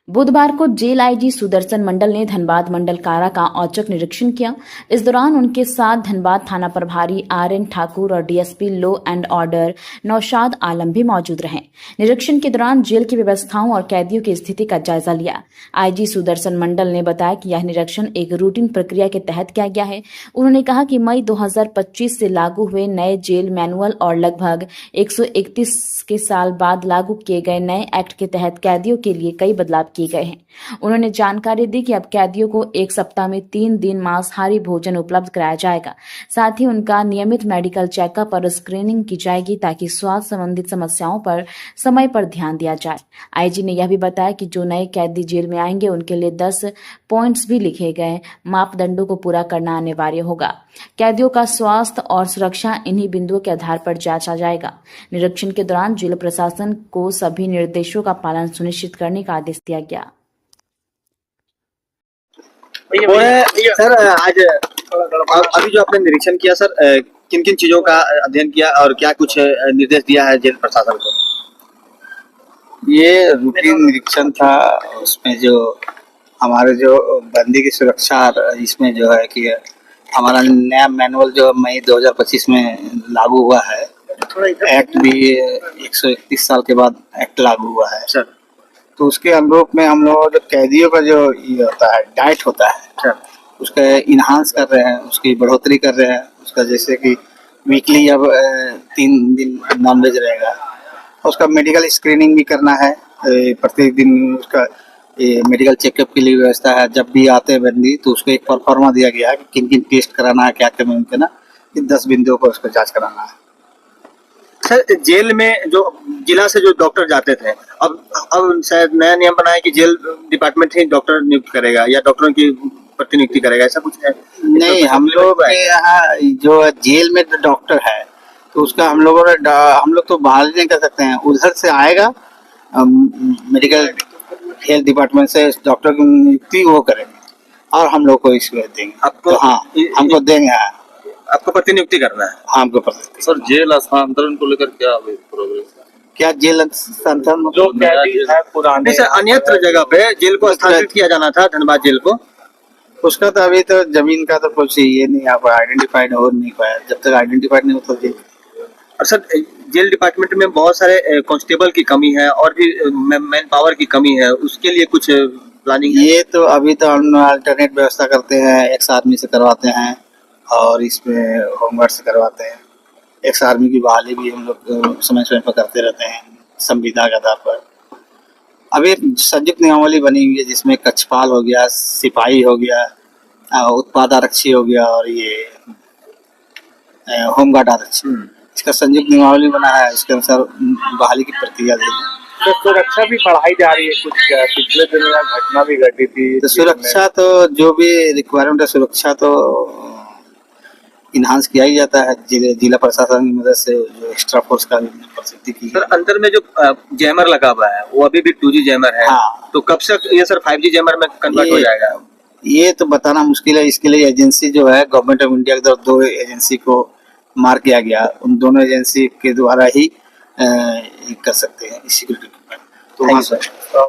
बुधवार को jail IG Sudarshan मंडल ने धनबाद मंडल कारा का औचक निरीक्षण किया। इस दौरान उनके साथ धनबाद थाना प्रभारी आरएन ठाकुर और DSP law and order Naushad Alam भी मौजूद रहे। निरीक्षण के दौरान जेल की व्यवस्थाओं और कैदियों की स्थिति का जायजा लिया। आईजी सुदर्शन मंडल ने बताया कि यह निरीक्षण एक रूटीन प्रक्रिया के तहत किया गया है। उन्होंने कहा कि मई 2025 से लागू हुए नए जेल मैनुअल और लगभग 131 के साल बाद लागू किए गए नए एक्ट के तहत कैदियों के लिए कई बदलाव किए गए हैं। उन्होंने जानकारी दी कि अब कैदियों को एक सप्ताह में 3 दिन मांसाहारी भोजन उपलब्ध कराया जाएगा। साथ ही उनका नियमित मेडिकल चेकअप और स्क्रीनिंग की जाएगी ताकि स्वास्थ्य संबंधित समस्याओं पर समय पर ध्यान दिया जाए। आईजी ने यह भी बताया कि जो नए कैदी जेल में आएंगे उनके लिए 10 पॉइंट्स भी लिखे गए मापदंडों को पूरा करना अनिवार्य होगा। कैदियों का स्वास्थ्य और सुरक्षा इन्हीं बिंदुओं के आधार पर जांचा जाएगा। निरीक्षण के दौरान जेल प्रशासन को सभी निर्देशों का पालन सुनिश्चित करने का आदेश दिया गया। सर, आज अभी जो आपने निरीक्षण किया सर, किन किन चीजों का अध्ययन किया और क्या कुछ निर्देश दिया है जेल प्रशासन को? ये रूटीन निरीक्षण था। उसमें जो हमारे जो बंदी की सुरक्षा, इसमें जो है कि हमारा नया मैनुअल जो मई 2025 में लागू हुआ है, एक्ट भी 131 साल के बाद एक्ट लागू हुआ है सर। तो उसके अनुरूप में हम लोग जो कैदियों का जो ये होता है डाइट होता है सर, उसका इन्हांस कर रहे हैं, उसकी बढ़ोतरी कर रहे हैं। उसका जैसे कि वीकली अब 3 दिन नॉनवेज रहेगा। उसका मेडिकल स्क्रीनिंग भी करना है, प्रत्येक दिन उसका मेडिकल चेकअप के लिए व्यवस्था है। जब भी आते हैं बंदी तो उसको एक परफॉर्मा दिया गया है कि किन किन टेस्ट कराना है, क्या क्या मुमकिन है, इन 10 बिंदुओं पर उसको जांच कराना है। सर, जेल में जो जिला से जो डॉक्टर जाते थे, अब शायद नया नियम बना है कि जेल डिपार्टमेंट ही डॉक्टर नियुक्त करेगा या डॉक्टरों की प्रतिनियुक्ति करेगा, ऐसा कुछ है? नहीं, हम लोग के यहाँ जो जेल में डॉक्टर है तो उसका हम लोग तो बाहर नहीं कर सकते हैं, उधर से आएगा मेडिकल हेल्थ डिपार्टमेंट से डॉक्टर की नियुक्ति वो करेंगे और हम लोग को इसको देंगे। आपको? तो हाँ, हमको देंगे। हाँ, आपको प्रतिनियुक्ति करना है? हाँ, हमको प्रतिनियुक्ति। सर, जेल स्थानांतरण को लेकर क्या प्रोग्रेस है? क्या जेल स्थानांतरण जो कैदी है पुराने, नहीं सर, अन्यत्र जगह पे जेल को स्थानांतरित किया जाना था, धनबाद जेल को। उसका तो अभी तो जमीन का तो कुछ ये नहीं यहाँ पर आइडेंटिफाइड हो नहीं पाया। जब तक आइडेंटिफाइड नहीं होता जेल। और सर, जेल डिपार्टमेंट में बहुत सारे कांस्टेबल की कमी है और भी मैन पावर की कमी है, उसके लिए कुछ प्लानिंग है? ये तो अभी तो हम अल्टरनेट व्यवस्था करते हैं, एक्स आर्मी से करवाते हैं और इसमें होमगार्ड से करवाते हैं। एक्स आर्मी की बहाली भी हम लोग समय समय पर करते रहते हैं संविदा के आधार पर। अभी एक संयुक्त नियमावली बनी हुई है जिसमें कक्षपाल हो गया, सिपाही हो गया, उत्पाद आरक्षी हो गया और ये होमगार्ड आरक्षी। इसका संयुक्त नियमावली बना है, इसके अनुसार बहाली की प्रक्रिया देगी। तो सुरक्षा भी बढ़ाई जा रही है। कुछ पिछले दिनों में घटना भी घटी थी, तो सुरक्षा तो जो भी रिक्वायरमेंट है, सुरक्षा तो इन्हांस किया ही जाता है जिला प्रशासन की मदद से। जो एक्स्ट्रा फोर्स का प्रसिद्धि की सर, अंदर में जो जैमर लगा हुआ है वो अभी भी 2G जैमर है। हाँ। तो कब से ये सर 5G जैमर में कन्वर्ट हो जाएगा? ये तो बताना मुश्किल है। इसके लिए एजेंसी जो है गवर्नमेंट ऑफ इंडिया की तरफ 2 एजेंसी को मार्क किया गया, उन दोनों एजेंसी के द्वारा ही कर सकते हैं सिक्योरिटी। तो